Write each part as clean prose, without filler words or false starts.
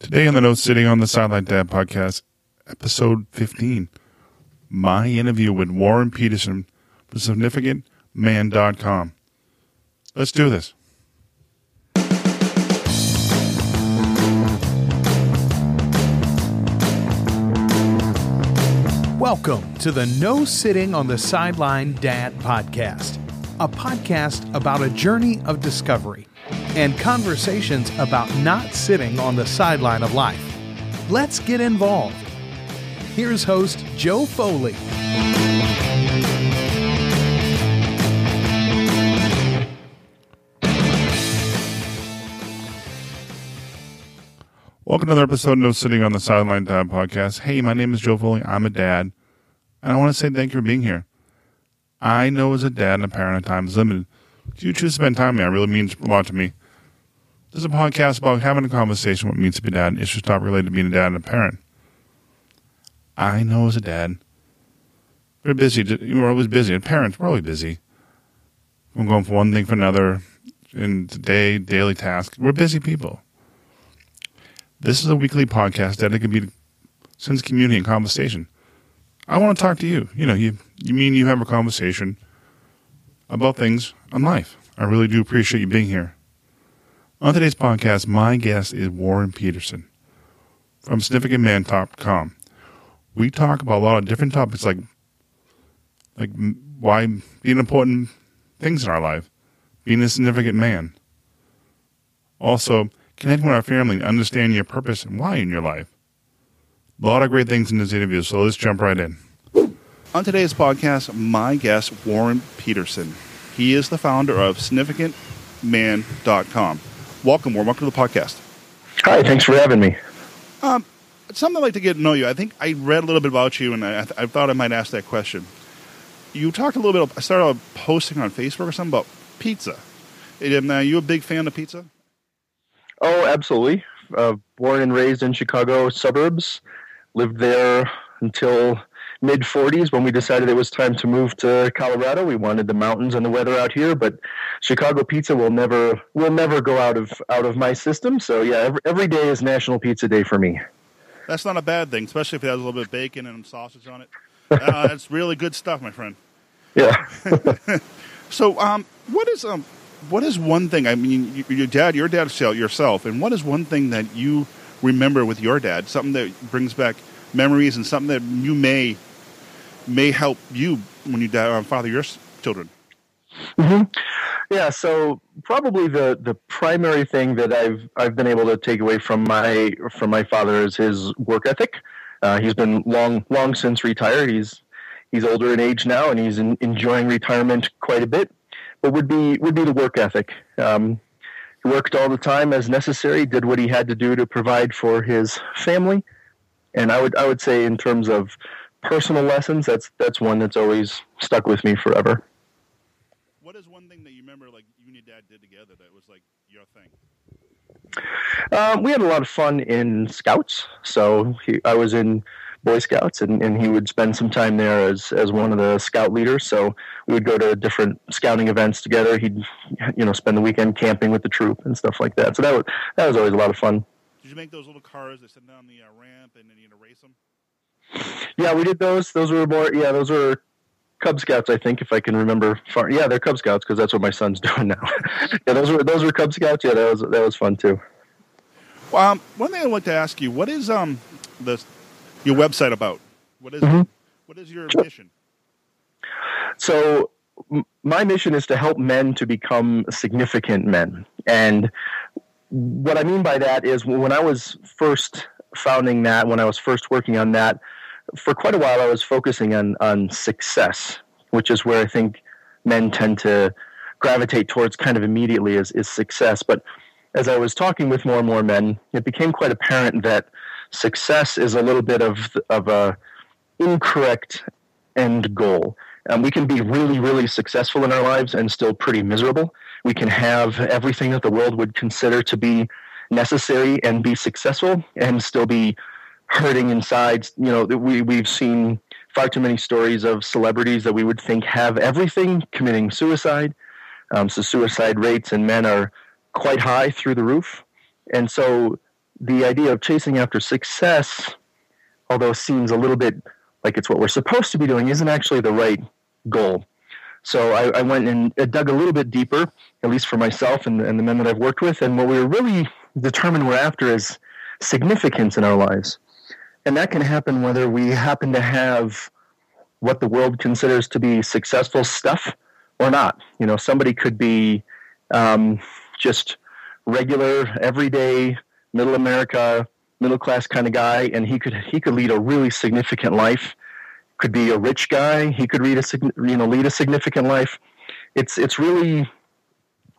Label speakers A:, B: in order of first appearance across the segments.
A: Today on the No Sitting on the Sideline Dad podcast, episode 15, my interview with Warren Peterson for significantman.com. Let's do this.
B: Welcome to the No Sitting on the Sideline Dad podcast, a podcast about a journey of discovery and conversations about not sitting on the sideline of life. Let's get involved. Here's host Joe Foley.
A: Welcome to another episode of No Sitting on the Sideline Dad podcast. Hey, my name is Joe Foley. I'm a dad, and I want to say thank you for being here. I know as a dad and a parent, time is limited. If you choose to spend time with me, it really means a lot to me. This is a podcast about having a conversation what it means to be a dad and issues not related to being a dad and a parent. I know as a dad, we're busy. We're always busy. And parents, we're always busy. We're going from one thing for another in the daily tasks. We're busy people. This is a weekly podcast dedicated to sense community and conversation. I want to talk to you. You have a conversation about things in life. I really do appreciate you being here. On today's podcast, my guest is Warren Peterson from significantman.com. We talk about a lot of different topics like why being important things in our life, being a significant man. Also, connecting with our family and understanding your purpose and why in your life. A lot of great things in this interview, so let's jump right in. On today's podcast, my guest, Warren Peterson. He is the founder of significantman.com. Welcome, Warren. Welcome to the podcast.
C: Hi, thanks for having me.
A: Something I'd like to get to know you. I think I read a little bit about you, and I thought I might ask that question. You talked a little bit, I started posting on Facebook or something about pizza. Are you a big fan of pizza?
C: Oh, absolutely. Born and raised in Chicago suburbs. Lived there until mid-40s when we decided it was time to move to Colorado. We wanted the mountains and the weather out here, but Chicago pizza will never go out of my system. So yeah, every day is National Pizza Day for me.
A: That's not a bad thing, especially if it has a little bit of bacon and sausage on it. That's really good stuff, my friend.
C: Yeah.
A: So, what is one thing? I mean, your dad yourself, and what is one thing that you remember with your dad? Something that brings back memories, and something that you may help you when you father your children.
C: Mm-hmm. Yeah. So probably the primary thing that I've been able to take away from my father is his work ethic. He's been long since retired. He's older in age now, and he's enjoying retirement quite a bit. But would be the work ethic. He worked all the time as necessary, did what he had to do to provide for his family. And I would say in terms of personal lessons, that's one that's always stuck with me forever.
A: What is one thing that you remember, like you and your dad did together, that was like your thing?
C: We had a lot of fun in Scouts. So I was in Boy Scouts, and he would spend some time there as one of the scout leaders. So we would go to different scouting events together. He'd spend the weekend camping with the troop and stuff like that. So that was always a lot of fun.
A: Did you make those little cars that send down the ramp and then you race them?
C: Yeah, we did those. Those were Cub Scouts, I think, if I can remember. Yeah, they're Cub Scouts because that's what my son's doing now. Yeah, those were Cub Scouts. Yeah, that was fun too.
A: Well, one thing I'd like to ask you: what is your website about? What is your mission?
C: So my mission is to help men to become significant men, and what I mean by that is when I was first founding that, when I was first working on that, for quite a while I was focusing on success, which is where I think men tend to gravitate towards kind of immediately is success. But as I was talking with more and more men, it became quite apparent that success is a little bit of a incorrect end goal. We can be really, really successful in our lives and still pretty miserable. We can have everything that the world would consider to be necessary and be successful and still be hurting inside. We've seen far too many stories of celebrities that we would think have everything committing suicide. So suicide rates in men are quite high through the roof. And so the idea of chasing after success, although seems a little bit like it's what we're supposed to be doing, isn't actually the right goal. So I went and dug a little bit deeper, at least for myself and the men that I've worked with. And what we're really determined we're after is significance in our lives. And that can happen whether we happen to have what the world considers to be successful stuff or not. You know, somebody could be just regular, everyday, middle America, middle class kind of guy, and he could lead a really significant life. Could be a rich guy. He could lead a significant life. It's really,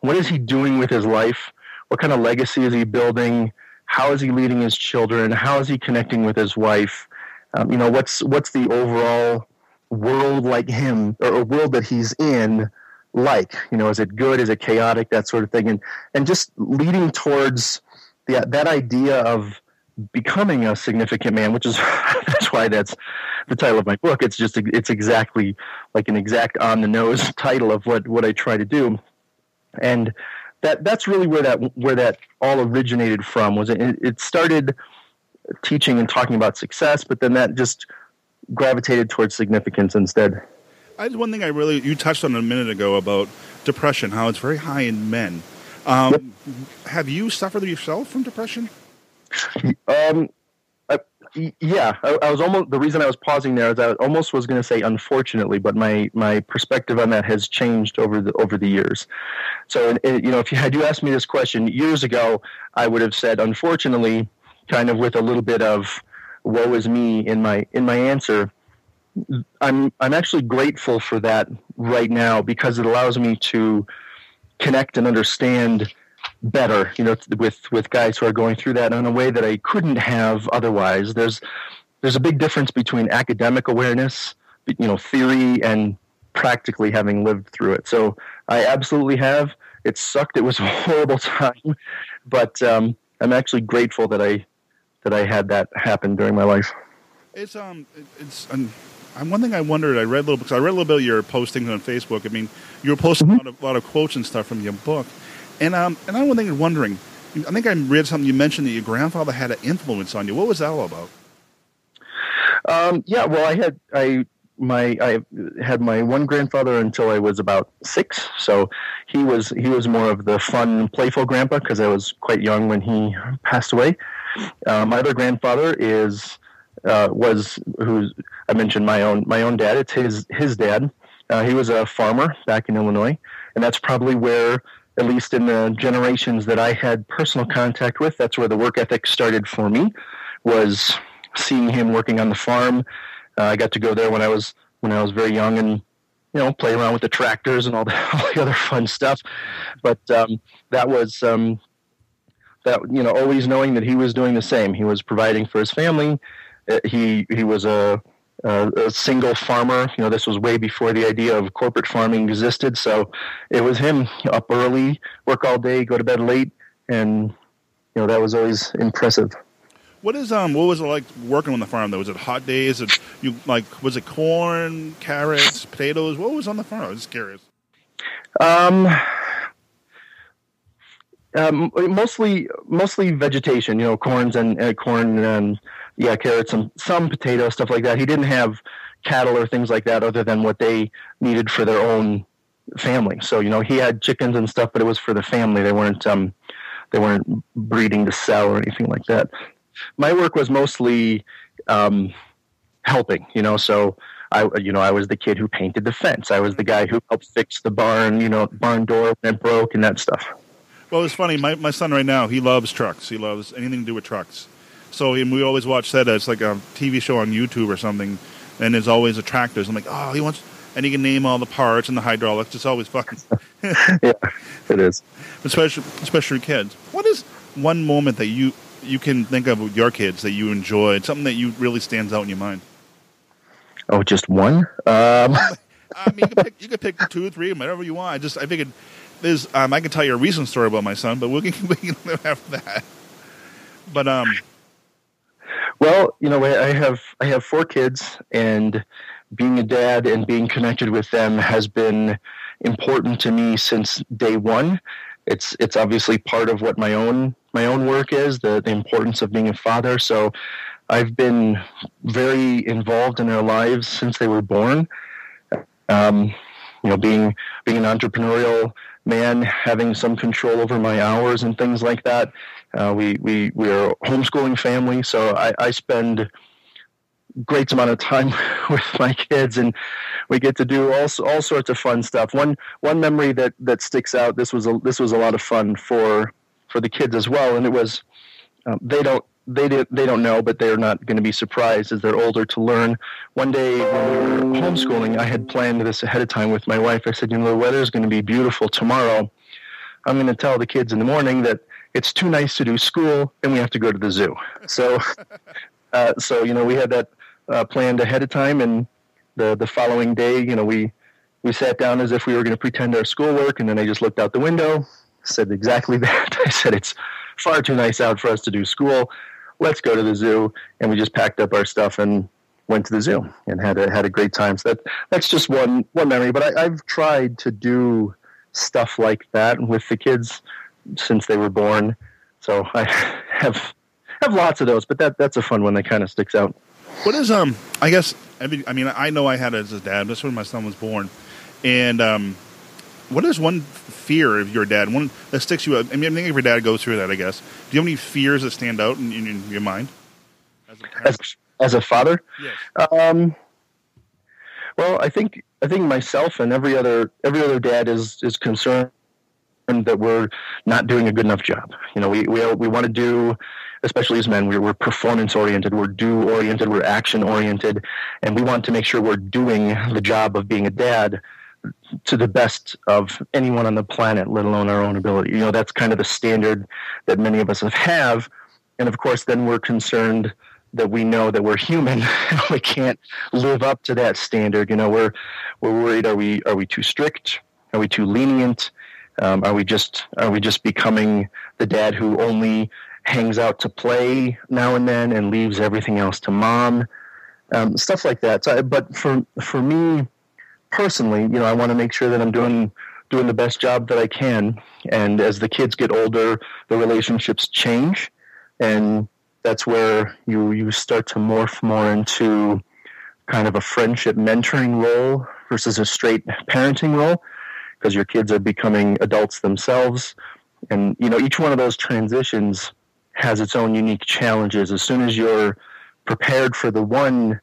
C: what is he doing with his life? What kind of legacy is he building? How is he leading his children? How is he connecting with his wife? What's the overall world like him, or a world that he's in like? Is it good? Is it chaotic? That sort of thing. And just leading towards that idea of becoming a significant man, which is that's why that's the title of my book. It's exactly like an exact on the nose title of what I try to do. And that's really where that all originated from. It started teaching and talking about success, but then that just gravitated towards significance instead.
A: One thing you touched on a minute ago about depression, how it's very high in men. Have you suffered yourself from depression?
C: Yeah, I was almost, the reason I was pausing there is I almost was going to say unfortunately, but my perspective on that has changed over the years. So, if you had asked me this question years ago, I would have said unfortunately, kind of with a little bit of woe is me in my answer. I'm actually grateful for that right now, because it allows me to connect and understand better, with guys who are going through that in a way that I couldn't have otherwise. There's a big difference between academic awareness, theory, and practically having lived through it. So I absolutely have. It sucked. It was a horrible time, but I'm actually grateful that I had that happen during my life.
A: One thing I wondered. I read a little bit of your postings on Facebook. I mean, you were posting a lot of quotes and stuff from your book. And I'm one thing wondering, I think I read something, you mentioned that your grandfather had an influence on you. What was that all about?
C: Well, I had my one grandfather until I was about 6. So he was more of the fun, playful grandpa, because I was quite young when he passed away. My other grandfather I mentioned my own dad. It's his dad. He was a farmer back in Illinois, and that's probably where, at least in the generations that I had personal contact with, that's where the work ethic started for me, was seeing him working on the farm. I got to go there when I was very young and, play around with the tractors and all the other fun stuff. But that was, always knowing that he was doing the same. He was providing for his family. He was a single farmer. This was way before the idea of corporate farming existed. So it was him up early, work all day, go to bed late. And, that was always impressive.
A: What was it like working on the farm though? Was it hot days? Was it corn, carrots, potatoes? What was on the farm? I was just curious. Mostly vegetation, corn and carrots and some potato, stuff like that. He didn't have cattle or things like that other than what they needed for their own family. So, he had chickens and stuff, but it was for the family. They weren't breeding to sell or anything like that. My work was mostly helping, so I was the kid who painted the fence. I was the guy who helped fix the barn, barn door that broke and that stuff. Well, it's funny. My son right now, he loves trucks. He loves anything to do with trucks. So we always watch that. It's like a TV show on YouTube or something, and there's always a tractors. I'm like, oh, he wants, and he can name all the parts and the hydraulics. It's always fun.
C: Yeah, it is.
A: Especially kids. What is one moment that you can think of with your kids that you enjoyed, something that you really stands out in your mind?
C: Oh, just one?
A: I mean, you could pick 2 or 3, whatever you want. I figured there's. I can tell you a recent story about my son, but we can live after that. But
C: well, I have 4 kids, and being a dad and being connected with them has been important to me since day one. It's obviously part of what my own my own work is, the importance of being a father. So I've been very involved in their lives since they were born. Being an entrepreneurial man, having some control over my hours and things like that. We are a homeschooling family, so I spend great amount of time with my kids, and we get to do all sorts of fun stuff. One memory that sticks out. This was a lot of fun for the kids as well, and it was they don't know, but they're not going to be surprised as they're older to learn. One day when we were homeschooling, I had planned this ahead of time with my wife. I said, the weather is going to be beautiful tomorrow. I'm going to tell the kids in the morning that it's too nice to do school and we have to go to the zoo. So we had that planned ahead of time, and the following day, we sat down as if we were going to pretend our schoolwork, and then I just looked out the window, said exactly that. I said, it's far too nice out for us to do school. Let's go to the zoo. And we just packed up our stuff and went to the zoo and had a great time. So that's just one memory. But I've tried to do stuff like that with the kids since they were born. So I have lots of those, but that's a fun one that kind of sticks out.
A: What is I know I had it as a dad. That's when my son was born. And what is one fear of your dad? One that sticks you up? I think every dad goes through that, I guess. Do you have any fears that stand out in your mind
C: as a father?
A: Yes.
C: Well, I think myself and every other dad is concerned that we're not doing a good enough job. We want to do, especially as men, we're performance oriented, we're do oriented, we're action oriented, and we want to make sure we're doing the job of being a dad to the best of anyone on the planet, let alone our own ability. That's kind of the standard that many of us have. And of course, then we're concerned that we know that we're human and we can't live up to that standard. We're worried, are we too strict? Are we too lenient? Are we just becoming the dad who only hangs out to play now and then and leaves everything else to mom? Stuff like that. But for me personally, I want to make sure that I'm doing the best job that I can. And as the kids get older, the relationships change, and that's where you start to morph more into kind of a friendship mentoring role versus a straight parenting role, because your kids are becoming adults themselves. And, each one of those transitions has its own unique challenges. As soon as you're prepared for the one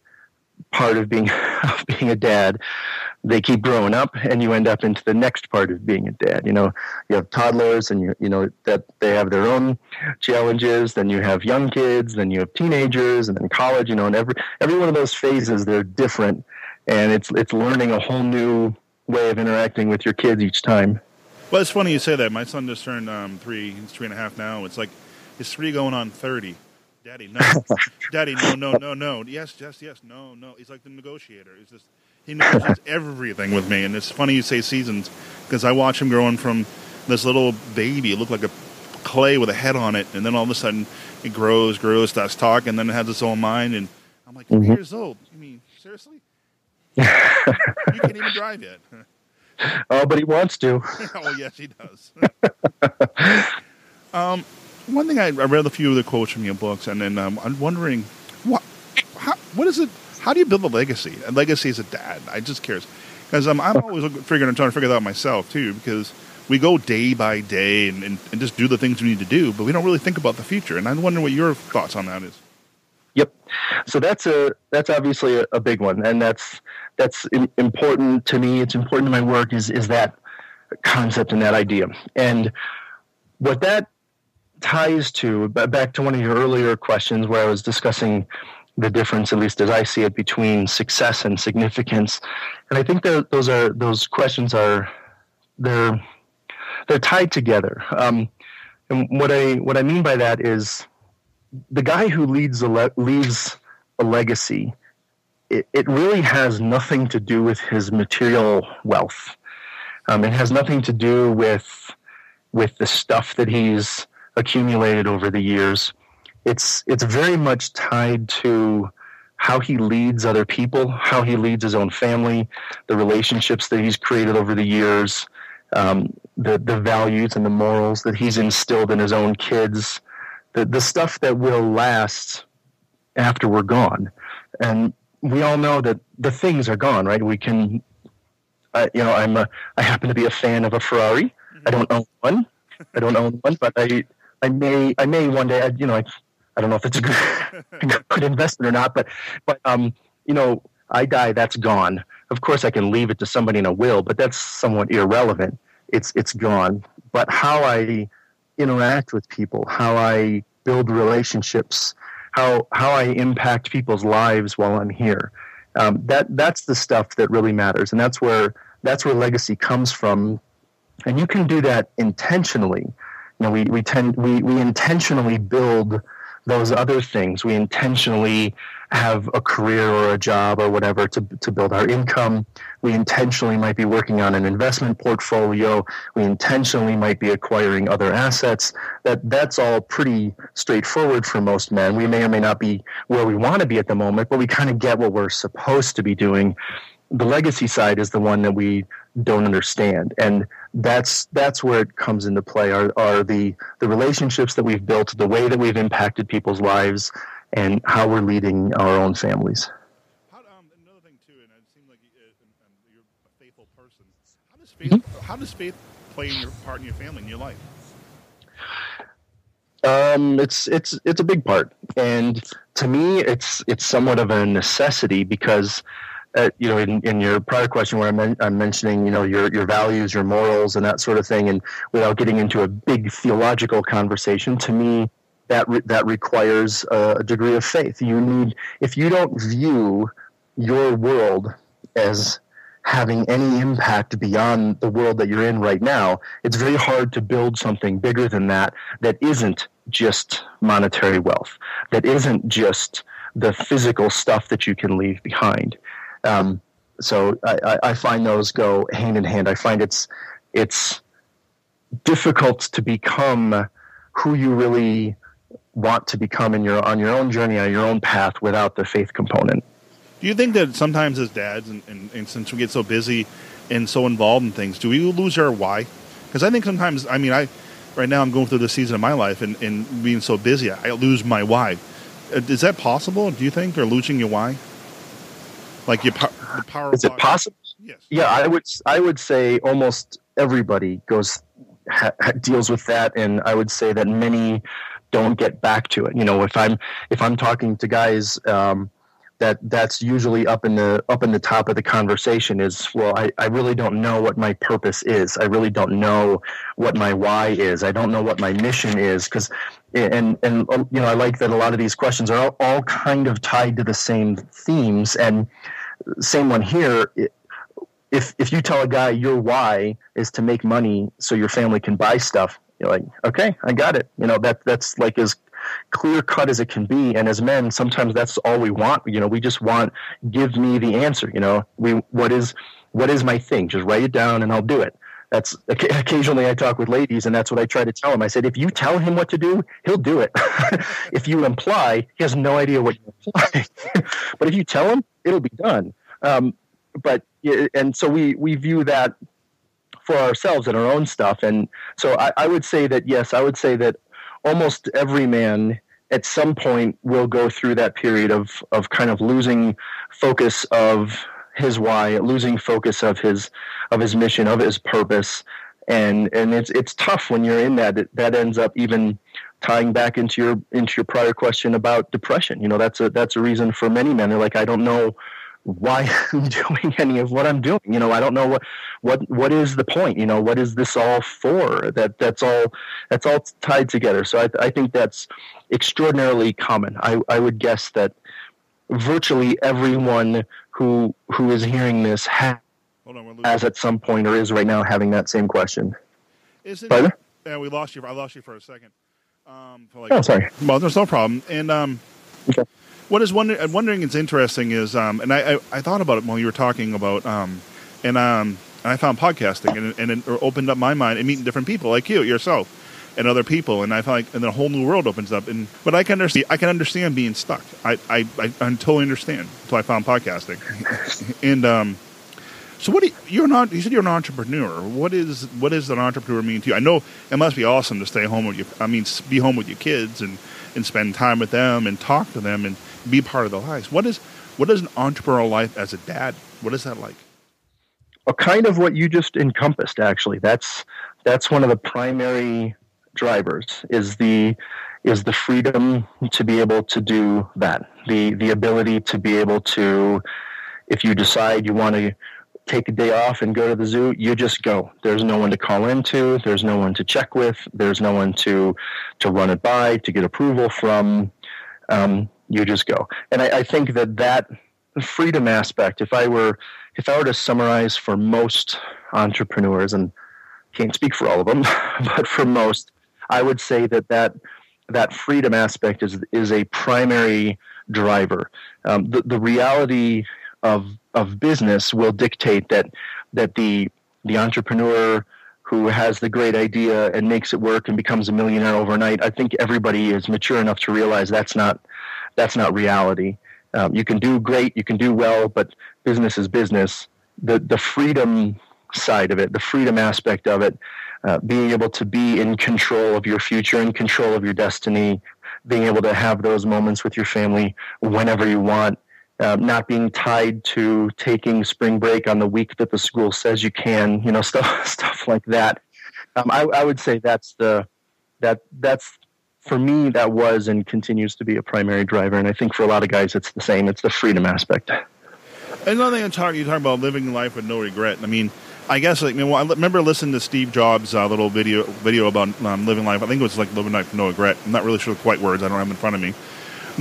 C: part of being a dad, they keep growing up, and you end up into the next part of being a dad. You have toddlers, and that they have their own challenges. Then you have young kids, then you have teenagers, and then college. And every one of those phases, they're different, and it's learning a whole new way of interacting with your kids each time.
A: Well, it's funny you say that. My son just turned 3. He's 3.5 now. It's like he's 3 going on 30. Daddy, no. Daddy, no. Yes, no. He's like the negotiator. He's just, he knows everything with me. And it's funny you say seasons, because I watch him growing from this little baby. It looked like a clay with a head on it. And then all of a sudden it grows, starts talking, and then it has its own mind. And I'm like, 3 years old. You mean, seriously? You can't even drive yet.
C: Oh, but he wants to.
A: Oh, yes, he does. One thing I read a few of the quotes from your books, and then I'm wondering, what is it? How do you build a legacy? A legacy as a dad. I just curious, because I'm always trying to figure that out myself too. Because we go day by day and just do the things we need to do, but we don't really think about the future. And I'm wondering what your thoughts on that is.
C: Yep. So that's obviously a big one, and that's important to me. It's important to my work. Is that concept and that idea, and what that ties to, back to one of your earlier questions where I was discussing the difference, at least as I see it, between success and significance. And I think those questions are they're tied together. And what I mean by that is the guy who leaves a legacy, it really has nothing to do with his material wealth. It has nothing to do with the stuff that he's accumulated over the years. It's very much tied to how he leads other people, how he leads his own family, the relationships that he's created over the years, the values and the morals that he's instilled in his own kids, the stuff that will last after we're gone. And we all know that the things are gone, right? We can, I happen to be a fan of a Ferrari. I don't own one. But I may one day. I don't know if it's a good investment or not. But I die, that's gone. Of course, I can leave it to somebody in a will, but that's somewhat irrelevant. It's gone. But how I interact with people, how I build relationships, how I impact people's lives while I'm here, that's the stuff that really matters, and that's where legacy comes from. And you can do that intentionally. We intentionally build those other things. We intentionally have a career or a job or whatever to build our income. We intentionally might be working on an investment portfolio. We intentionally might be acquiring other assets. That's all pretty straightforward for most men. We may or may not be where we want to be at the moment, but we kind of get what we're supposed to be doing. The legacy side is the one that we don't understand, and that's where it comes into play. Are the relationships that we've built, the way that we've impacted people's lives, and how we're leading our own families.
A: Another thing too, and it seems like you're a faithful person. How does faith play in your part in your family, in your life?
C: It's a big part, and to me, it's somewhat of a necessity because. In your prior question where I'm mentioning, your values, your morals, and that sort of thing, and without getting into a big theological conversation, to me, that requires a degree of faith. If you don't view your world as having any impact beyond the world that you're in right now, it's very hard to build something bigger than that isn't just monetary wealth, that isn't just the physical stuff that you can leave behind. So I find those go hand in hand. I find it's difficult to become who you really want to become on your own journey, on your own path, without the faith component.
A: Do you think that sometimes as dads, and since we get so busy and so involved in things, do we lose our why? Because I think sometimes, right now I'm going through this season of my life and being so busy, I lose my why. Is that possible, do you think, or losing your why? Like the power.
C: Is it possible?
A: Yes.
C: Yeah, I would say almost everybody deals with that, and I would say that many don't get back to it. If I'm talking to guys, that's usually up in the top of the conversation is, well, I really don't know what my purpose is. I really don't know what my why is. I don't know what my mission is, because and I like that a lot of these questions are all kind of tied to the same themes, and same one here. If you tell a guy your why is to make money so your family can buy stuff, you're like, okay, I got it. That's like as clear cut as it can be. And as men, sometimes that's all we want. We just want, give me the answer. What is my thing? Just write it down and I'll do it. That's occasionally I talk with ladies, and that's what I try to tell them. I said, if you tell him what to do, he'll do it. If you imply, he has no idea what you imply. But if you tell him, it'll be done. And so we view that for ourselves and our own stuff. And so I would say that, yes, I would say that almost every man at some point will go through that period of kind of losing focus of his why, losing focus of his mission, of his purpose. And it's tough when you're in that. That ends up even tying back into your prior question about depression. That's a reason for many men. They're like, I don't know why I'm doing any of what I'm doing. I don't know what is the point. What is this all for? That's all tied together. So I think that's extraordinarily common. I would guess that virtually everyone who is hearing this has at some point or is right now having that same question.
A: Yeah, we lost you. I lost you for a second.
C: Sorry.
A: Well, there's no problem. And
C: okay.
A: What is wondering is interesting is, and I thought about it while you were talking about, and I found podcasting, and it opened up my mind and meeting different people like yourself, and other people, and I felt like, and then a whole new world opens up. But I can understand being stuck. I totally understand until I found podcasting, and So you're not? You said you're an entrepreneur. What is an entrepreneur mean to you? I know it must be awesome to stay home with be home with your kids and spend time with them and talk to them and be part of their lives. What is an entrepreneurial life as a dad? What is that like?
C: Well, kind of what you just encompassed. Actually, that's one of the primary drivers. Is the freedom to be able to do that. The ability to be able to, if you decide you want to take a day off and go to the zoo, you just go. There's no one to call into. There's no one to check with. There's no one to run it by, to get approval from. You just go. And I think that freedom aspect, if I were to summarize for most entrepreneurs, and can't speak for all of them, but for most, I would say that freedom aspect is a primary driver. The reality of business will dictate that the entrepreneur who has the great idea and makes it work and becomes a millionaire overnight, I think everybody is mature enough to realize that's not reality. You can do great, you can do well, but business is business. The freedom side of it, the freedom aspect of it, being able to be in control of your future, in control of your destiny, being able to have those moments with your family whenever you want, not being tied to taking spring break on the week that the school says you can, stuff like that. I would say that's for me, that was and continues to be a primary driver, and I think for a lot of guys it's the same. It's the freedom aspect.
A: Another thing you talk about living life with no regret. I mean, I guess I remember listening to Steve Jobs' little video about living life. I think it was like living life with no regret. I'm not really sure quite words. I don't have them in front of me.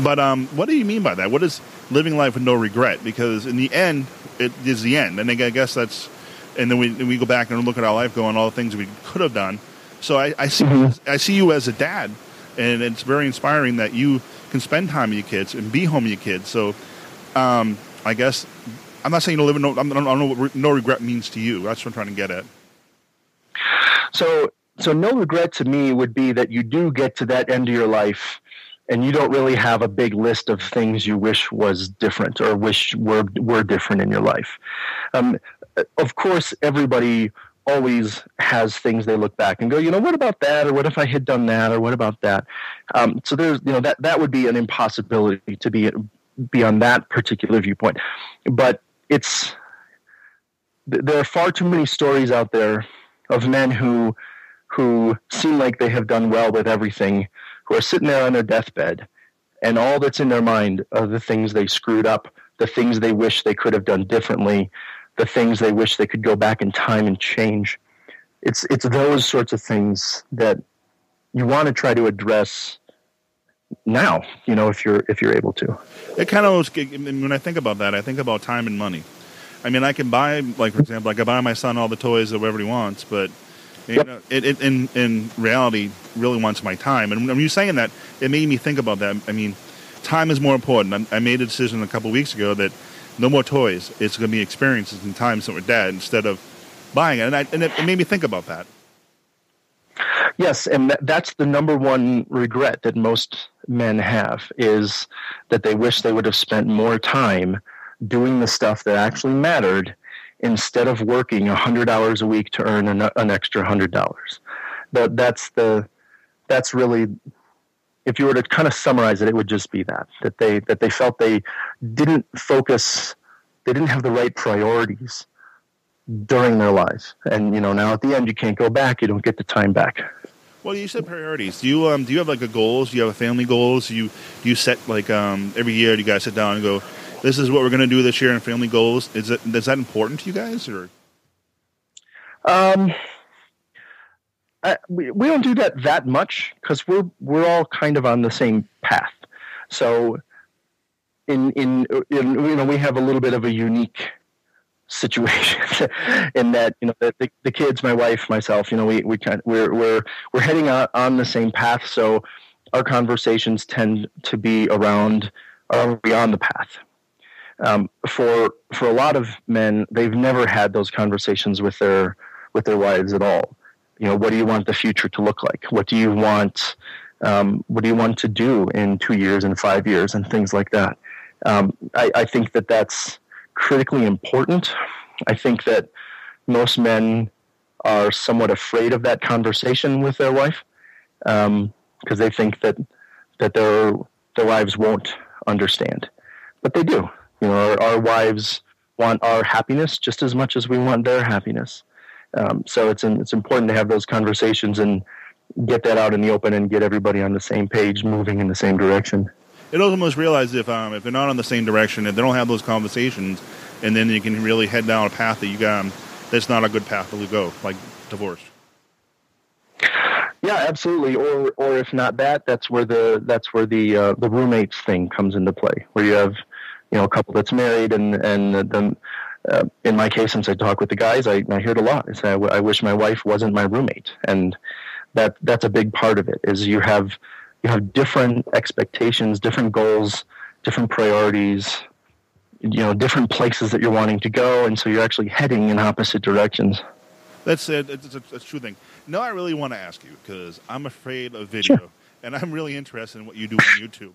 A: But what do you mean by that? What is living life with no regret? Because in the end, it is the end. And I guess that's, and then we go back and look at our life, going all the things we could have done. So I see you as a dad, and it's very inspiring that you can spend time with your kids and be home with your kids. So I guess I'm not saying you don't live in I don't know what no regret means to you. That's what I'm trying to get at.
C: So no regret to me would be that you do get to that end of your life and you don't really have a big list of things you wish was different or wish were different in your life. Of course, everybody always has things they look back and go, what about that? Or what if I had done that? Or what about that? So there's, that would be an impossibility to be on that particular viewpoint. But there are far too many stories out there of men who seem like they have done well with everything, who are sitting there on their deathbed, and all that's in their mind are the things they screwed up, the things they wish they could have done differently, the things they wish they could go back in time and change. It's those sorts of things that you want to try to address now, if you're able to.
A: It kind of, when I think about that, I think about time and money. I mean, I can buy, like, for example, I can buy my son all the toys or whatever he wants, but it in reality really wants my time. And when you're saying that, it made me think about that. I mean, time is more important. I made a decision a couple of weeks ago that no more toys. It's going to be experiences and time spent with Dad instead of buying it. And it made me think about that.
C: Yes, and that's the number one regret that most men have, is that they wish they would have spent more time doing the stuff that actually mattered instead of working 100 hours a week to earn an extra $100. But that's really, if you were to kind of summarize it, it would just be that they felt they didn't focus, they didn't have the right priorities during their lives. And now at the end you can't go back, you don't get the time back.
A: Well, you said priorities. Do you have like a goals? Do you have a family goals? Do you set like every year? Do you guys sit down and go, this is what we're going to do this year in family goals? Is that important to you guys, or?
C: We don't do that much because we're all kind of on the same path. So in we have a little bit of a unique situation in that the kids, my wife, myself, we're heading on the same path. So our conversations tend to be around, are we on the path? For a lot of men, they've never had those conversations with their wives at all. What do you want the future to look like? What do you want? What do you want to do in 2 years and 5 years and things like that? I think that's critically important I think that most men are somewhat afraid of that conversation with their wife, because they think that their wives won't understand, but they do. Our wives want our happiness just as much as we want their happiness. So it's important to have those conversations and get that out in the open and get everybody on the same page, moving in the same direction.
A: It almost realize if they're not on the same direction, if they don't have those conversations, and then you can really head down a path that you got. That's not a good path to go, like divorce.
C: Yeah, absolutely. Or if not that, that's where the roommates thing comes into play, where you have a couple that's married, and then in my case, since I talk with the guys, I hear it a lot. I say I wish my wife wasn't my roommate, and that's a big part of it. Is you have different expectations, different goals, different priorities, different places that you're wanting to go, and so you're actually heading in opposite directions.
A: That's it. It's a true thing. No, I really want to ask you, because I'm afraid of video,
C: Sure.
A: And I'm really interested in what you do on YouTube.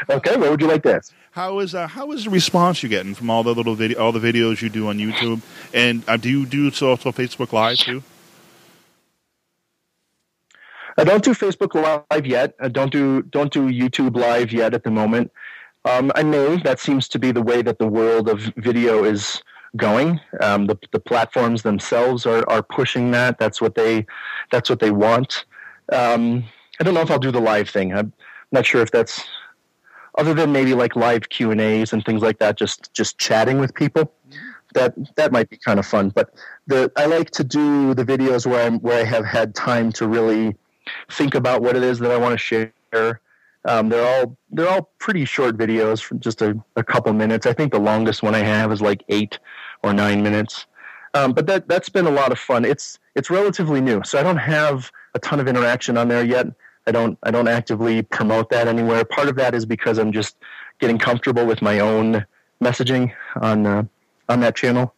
C: Okay, what would you like to ask?
A: How is the response you're getting from all the videos you do on YouTube, and do you do also Facebook Live too?
C: I don't do Facebook Live yet. I don't do YouTube Live yet at the moment. I may. That seems to be the way that the world of video is going. The platforms themselves are pushing that. That's what they want. I don't know if I'll do the live thing. I'm not sure if that's, other than maybe like live Q&As and things like that, just chatting with people. That might be kind of fun. But I like to do the videos where I have had time to really think about what it is that I want to share. They're all pretty short videos, for just a couple minutes. I think the longest one I have is like 8 or 9 minutes. But that's been a lot of fun. It's relatively new, so I don't have a ton of interaction on there yet. I don't actively promote that anywhere. Part of that is because I'm just getting comfortable with my own messaging on that channel.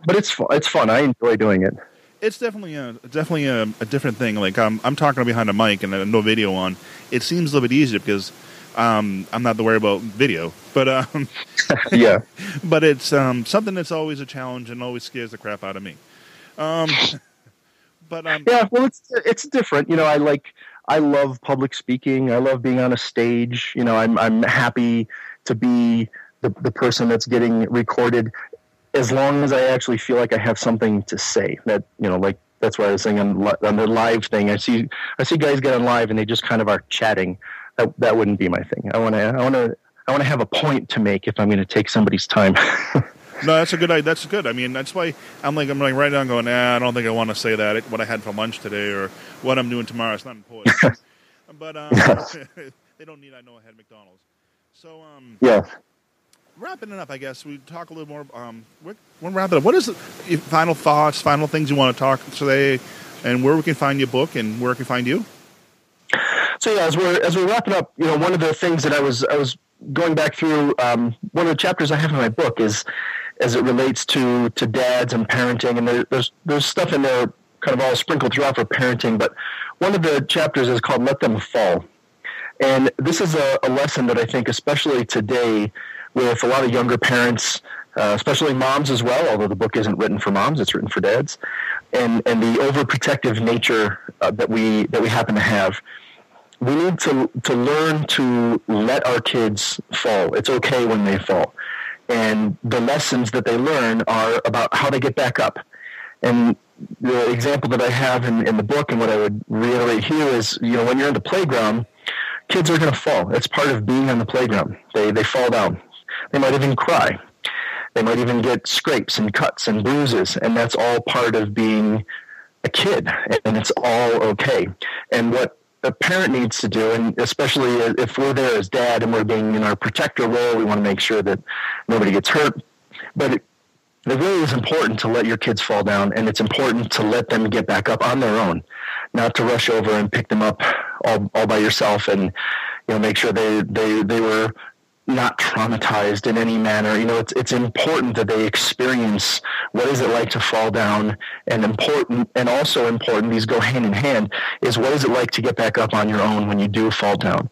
C: But it's fun. I enjoy doing it.
A: It's definitely a different thing. Like I'm talking behind a mic and no video on. It seems a little bit easier because I'm not to worry about video. But
C: yeah.
A: But it's something that's always a challenge and always scares the crap out of me.
C: Yeah, well, it's different. I love public speaking. I love being on a stage. I'm happy to be the person that's getting recorded, as long as I actually feel like I have something to say. That like that's why I was saying on the live thing. I see guys get on live and they just kind of are chatting. That wouldn't be my thing. I want to have a point to make if I'm going to take somebody's time.
A: No, that's a good idea. That's good. I mean, that's why I'm like right now going, I don't think I want to say that. What I had for lunch today or what I'm doing tomorrow. It's not important. But they don't need. I know I had McDonald's. So
C: yeah.
A: Wrapping it up, I guess we talk a little more. We'll wrap it up. What is your final thoughts, final things you want to talk today, and where we can find your book and where we can find you?
C: So yeah, as we're wrapping up, one of the things that I was going back through, one of the chapters I have in my book is as it relates to dads and parenting, and there's stuff in there kind of all sprinkled throughout for parenting, but one of the chapters is called "Let Them Fall," and this is a lesson that I think, especially today, with a lot of younger parents, especially moms as well, although the book isn't written for moms, it's written for dads, and the overprotective nature that we happen to have. We need to learn to let our kids fall. It's okay when they fall. And the lessons that they learn are about how they get back up. And the example that I have in the book, and what I would reiterate here, is when you're in the playground, kids are going to fall. It's part of being on the playground. They fall down. They might even cry. They might even get scrapes and cuts and bruises, and that's all part of being a kid, and it's all okay. And what a parent needs to do, and especially if we're there as dad and we're being in our protector role, we want to make sure that nobody gets hurt. But it really is important to let your kids fall down, and it's important to let them get back up on their own, not to rush over and pick them up all by yourself and make sure they were not traumatized in any manner. It's important that they experience what is it like to fall down, and also important, these go hand in hand, is what is it like to get back up on your own when you do fall down.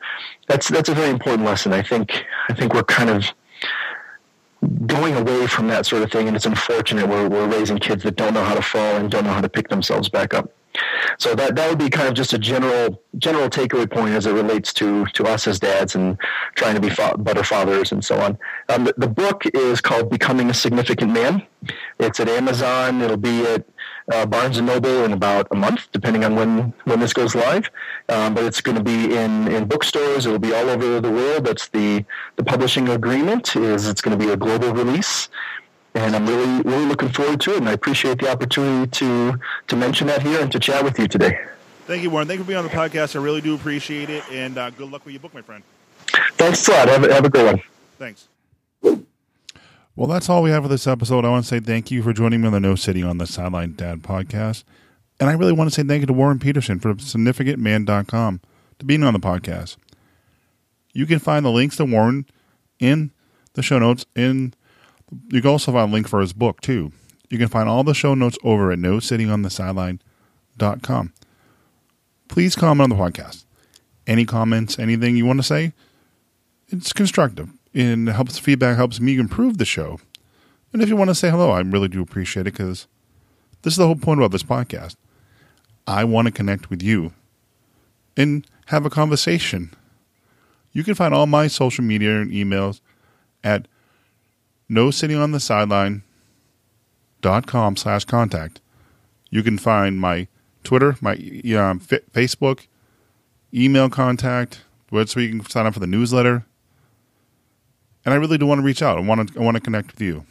C: That's a very important lesson. I think we're kind of going away from that sort of thing, and it's unfortunate we're raising kids that don't know how to fall and don't know how to pick themselves back up. So that would be kind of just a general takeaway point as it relates to us as dads and trying to be better fathers and so on. The book is called Becoming a Significant Man. It's at Amazon. It'll be at Barnes & Noble in about a month, depending on when this goes live. But it's going to be in bookstores. It'll be all over the world. That's the publishing agreement. It's going to be a global release. And I'm really looking forward to it, and I appreciate the opportunity to mention that here and to chat with you today.
A: Thank you, Warren. Thank you for being on the podcast. I really do appreciate it, and good luck with your book, my friend.
C: Thanks a lot. Have a good one.
A: Thanks. Well, that's all we have for this episode. I want to say thank you for joining me on the No Sitting on the Sideline Dad podcast. And I really want to say thank you to Warren Peterson from significantman.com to being on the podcast. You can find the links to Warren in the show notes. You can also find a link for his book, too. You can find all the show notes over at nosittingonthesideline.com. Please comment on the podcast. Any comments, anything you want to say, it's constructive. And feedback helps me improve the show. And if you want to say hello, I really do appreciate it, because this is the whole point about this podcast. I want to connect with you and have a conversation. You can find all my social media and emails at nosittingonthesideline.com/contact. You can find my Twitter, my Facebook, email contact, so you can sign up for the newsletter. And I really do want to reach out. I want to connect with you.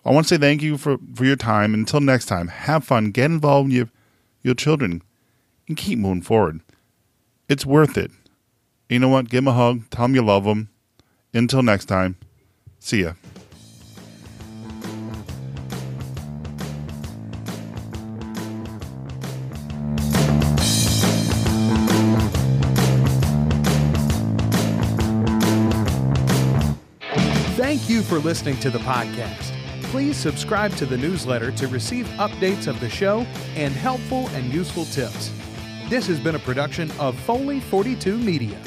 A: I want to say thank you for your time. Until next time, have fun, get involved with your children, and keep moving forward. It's worth it. You know what? Give them a hug. Tell them you love them. Until next time, see ya.
B: Thank you for listening to the podcast. Please subscribe to the newsletter to receive updates of the show and helpful and useful tips. This has been a production of Foley 42 Media.